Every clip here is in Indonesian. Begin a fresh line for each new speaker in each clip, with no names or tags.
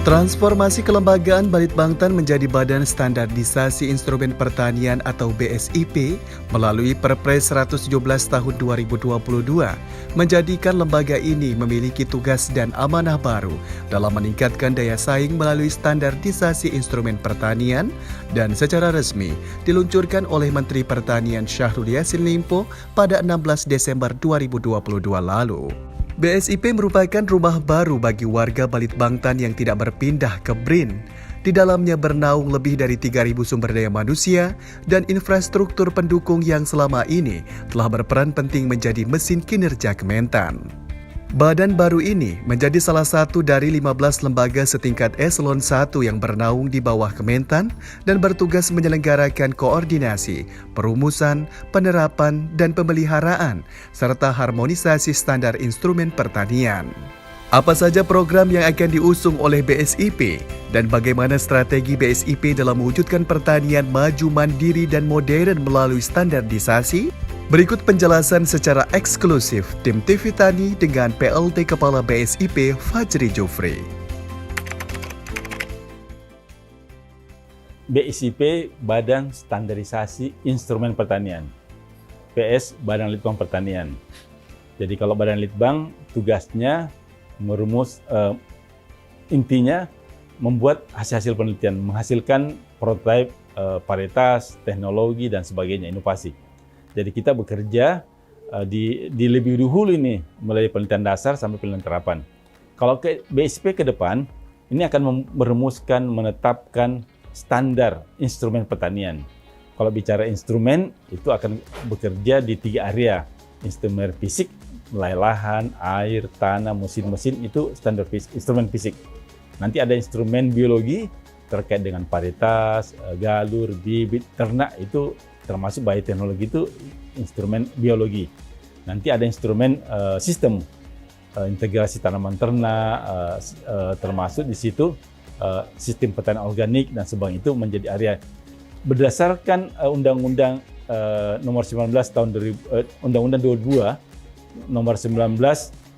Transformasi kelembagaan Balitbangtan menjadi Badan Standarisasi Instrumen Pertanian atau BSIP melalui Perpres 117 tahun 2022 menjadikan lembaga ini memiliki tugas dan amanah baru dalam meningkatkan daya saing melalui standarisasi instrumen pertanian dan secara resmi diluncurkan oleh Menteri Pertanian Syahrul Yassin Limpo pada 16 Desember 2022 lalu. BSIP merupakan rumah baru bagi warga Balitbangtan yang tidak berpindah ke BRIN. Di dalamnya bernaung lebih dari 3.000 sumber daya manusia dan infrastruktur pendukung yang selama ini telah berperan penting menjadi mesin kinerja Kementan. Badan baru ini menjadi salah satu dari 15 lembaga setingkat eselon 1 yang bernaung di bawah Kementan dan bertugas menyelenggarakan koordinasi, perumusan, penerapan, dan pemeliharaan, serta harmonisasi standar instrumen pertanian. Apa saja program yang akan diusung oleh BSIP dan bagaimana strategi BSIP dalam mewujudkan pertanian maju mandiri dan modern melalui standarisasi? Berikut penjelasan secara eksklusif tim TV Tani dengan PLT Kepala BSIP Fajri Jufri.
BSIP Badan Standarisasi Instrumen Pertanian, PS Badan Litbang Pertanian. Jadi kalau Badan Litbang tugasnya merumus intinya membuat hasil-hasil penelitian, menghasilkan prototipe, varietas, teknologi dan sebagainya, inovasi. Jadi kita bekerja di lebih dahulu ini, mulai penelitian dasar sampai penelitian terapan. Kalau ke BSIP ke depan, ini akan merumuskan, menetapkan standar instrumen pertanian. Kalau bicara instrumen, itu akan bekerja di 3 area. Instrumen fisik, mulai lahan, air, tanah, mesin-mesin, itu standar instrumen fisik. Nanti ada instrumen biologi terkait dengan varietas, galur, bibit, ternak, itu termasuk bioteknologi itu instrumen biologi. Nanti ada instrumen sistem integrasi tanaman ternak, termasuk di situ sistem pertanian organik dan sebagainya, itu menjadi area berdasarkan Undang-Undang Nomor 19 tahun Undang-Undang 22 Nomor 19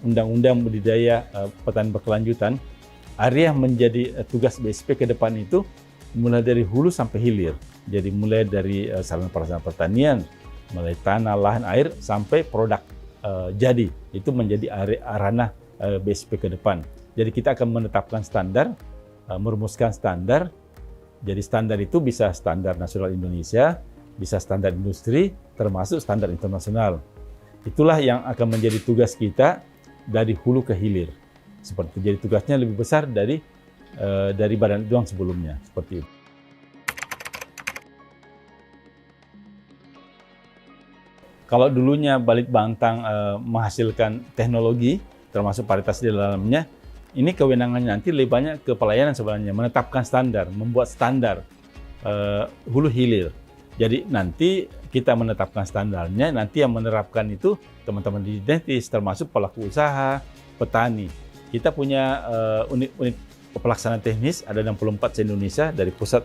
Undang-Undang Budidaya Pertanian Berkelanjutan. Area menjadi tugas BSIP ke depan itu mulai dari hulu sampai hilir. Jadi mulai dari sarana prasarana pertanian, mulai tanah, lahan, air, sampai produk jadi. Itu menjadi ranah BSIP ke depan. Jadi kita akan menetapkan standar, merumuskan standar. Jadi standar itu bisa standar nasional Indonesia, bisa standar industri, termasuk standar internasional. Itulah yang akan menjadi tugas kita dari hulu ke hilir. Seperti itu. Jadi tugasnya lebih besar dari Badan Litbang sebelumnya, seperti itu. Kalau dulunya Balitbangtan menghasilkan teknologi, termasuk varietas di dalamnya, ini kewenangannya nanti lebih banyak ke pelayanan sebenarnya, menetapkan standar, membuat standar hulu hilir. Jadi nanti kita menetapkan standarnya, nanti yang menerapkan itu teman-teman di Dentis, termasuk pelaku usaha, petani. Kita punya unit pelaksanaan teknis, ada 64 se-Indonesia, dari pusat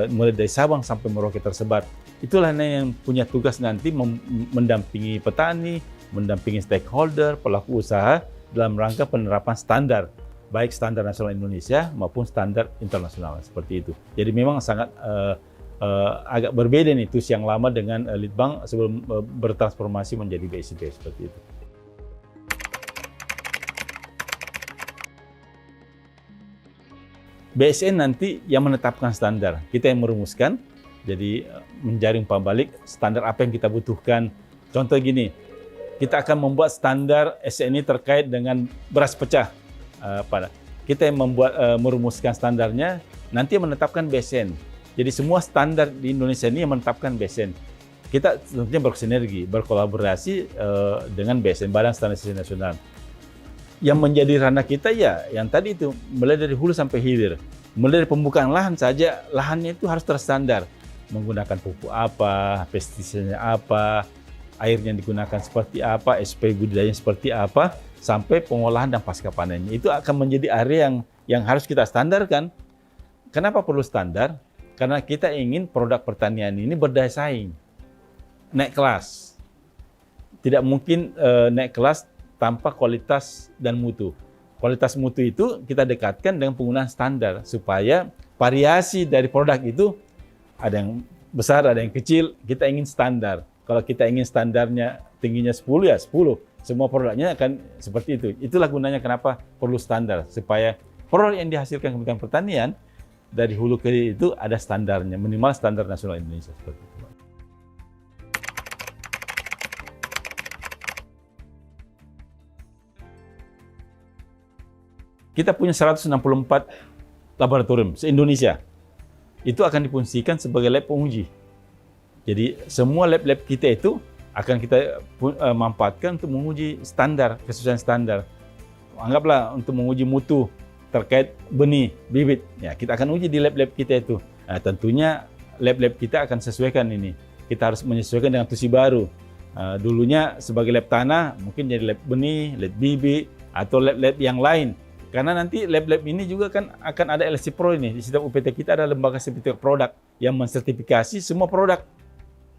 mulai dari Sabang sampai Merauke tersebar. Itulah yang punya tugas nanti mendampingi petani, mendampingi stakeholder, pelaku usaha dalam rangka penerapan standar, baik standar nasional Indonesia maupun standar internasional, seperti itu. Jadi memang sangat agak berbeda nih TUS yang lama dengan Litbang sebelum bertransformasi menjadi BSIP, seperti itu. BSN nanti yang menetapkan standar, kita yang merumuskan. Jadi menjaring pembalik standar apa yang kita butuhkan. Contoh gini, kita akan membuat standar SNI terkait dengan beras pecah. Kita yang merumuskan standarnya, nanti yang menetapkan BSN. Jadi semua standar di Indonesia ini yang menetapkan BSN. Kita tentunya bersinergi, berkolaborasi dengan BSN, Badan Standarisasi Nasional. Yang menjadi ranah kita ya, yang tadi itu, mulai dari hulu sampai hilir. Mulai dari pembukaan lahan saja, lahannya itu harus terstandar. Menggunakan pupuk apa, pestisidnya apa, airnya digunakan seperti apa, SP budidayanya seperti apa, sampai pengolahan dan pasca panennya. Itu akan menjadi area yang harus kita standarkan. Kenapa perlu standar? Karena kita ingin produk pertanian ini berdaya saing, naik kelas. Tidak mungkin naik kelas tanpa kualitas dan mutu. Kualitas mutu itu kita dekatkan dengan penggunaan standar supaya variasi dari produk itu ada yang besar, ada yang kecil, kita ingin standar. Kalau kita ingin standarnya tingginya 10 ya 10. Semua produknya akan seperti itu. Itulah gunanya kenapa perlu standar, supaya produk yang dihasilkan Kementerian Pertanian dari hulu ke hilir itu ada standarnya, minimal standar nasional Indonesia seperti itu. Kita punya 164 laboratorium se-Indonesia. Itu akan difungsikan sebagai lab penguji. Jadi semua lab-lab kita itu akan kita manfaatkan untuk menguji standar, kesesuaian standar. Anggaplah untuk menguji mutu terkait benih, bibit. Ya, kita akan uji di lab-lab kita itu. Nah, tentunya lab-lab kita akan sesuaikan ini. Kita harus menyesuaikan dengan tusi baru. Dulunya sebagai lab tanah, mungkin jadi lab benih, lab bibit, atau lab-lab yang lain. Karena nanti lab-lab ini juga kan akan ada LC Pro ini. Di setiap UPT kita ada lembaga sertifikat produk yang mensertifikasi semua produk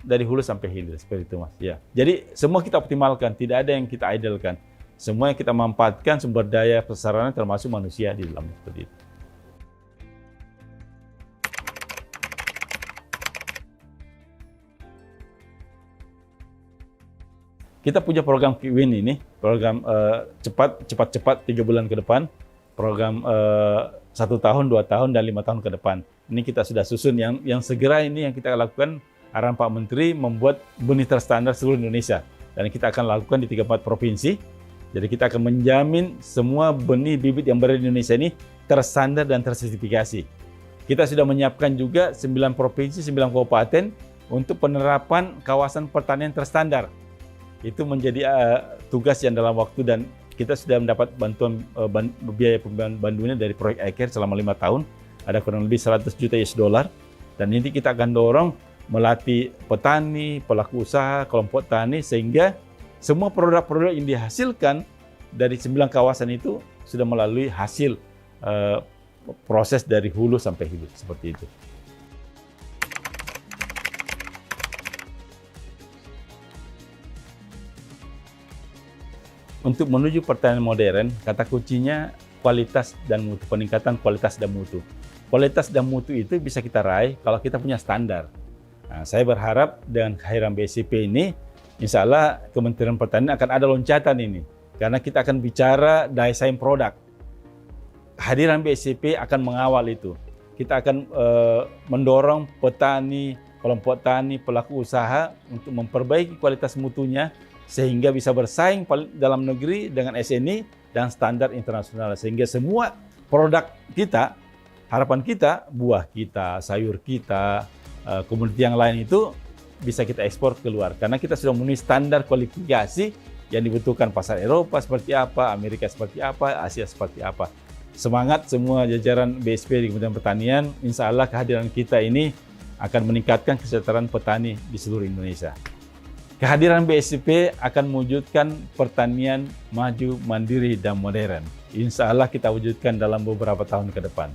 dari hulu sampai hilir, seperti itu Mas. Ya. Jadi semua kita optimalkan, tidak ada yang kita idlekan. Semua yang kita manfaatkan sumber daya prasarana termasuk manusia di dalamnya, seperti itu. Kita punya program KIWIN ini, program cepat 3 bulan ke depan, program 1 tahun, 2 tahun, dan 5 tahun ke depan. Ini kita sudah susun yang segera ini yang kita lakukan, arahan Pak Menteri membuat benih terstandar seluruh Indonesia. Dan kita akan lakukan di 34 provinsi. Jadi kita akan menjamin semua benih bibit yang berada di Indonesia ini terstandar dan tersertifikasi. Kita sudah menyiapkan juga 9 provinsi, 9 kabupaten untuk penerapan kawasan pertanian terstandar. Itu menjadi tugas yang dalam waktu, dan kita sudah mendapat bantuan biaya pembangunan dari proyek iCare selama 5 tahun, ada kurang lebih 100 juta US$, dan ini kita akan dorong melatih petani, pelaku usaha, kelompok tani, sehingga semua produk-produk yang dihasilkan dari 9 kawasan itu sudah melalui hasil proses dari hulu sampai hilir, seperti itu. Untuk menuju pertanian modern, kata kuncinya kualitas dan mutu, peningkatan kualitas dan mutu. Kualitas dan mutu itu bisa kita raih kalau kita punya standar. Nah, saya berharap dengan kehadiran BSIP ini, insya Allah Kementerian Pertanian akan ada loncatan ini. Karena kita akan bicara daya saing produk. Kehadiran BSIP akan mengawal itu. Kita akan mendorong petani, kelompok tani, pelaku usaha untuk memperbaiki kualitas mutunya, sehingga bisa bersaing dalam negeri dengan SNI dan standar internasional. Sehingga semua produk kita, harapan kita, buah kita, sayur kita, komoditi yang lain itu bisa kita ekspor keluar. Karena kita sudah memenuhi standar kualifikasi yang dibutuhkan pasar Eropa seperti apa, Amerika seperti apa, Asia seperti apa. Semangat semua jajaran BSP di Kementerian Pertanian, insya Allah kehadiran kita ini akan meningkatkan kesejahteraan petani di seluruh Indonesia. Kehadiran BSIP akan mewujudkan pertanian maju, mandiri, dan modern. Insya Allah kita wujudkan dalam beberapa tahun ke depan.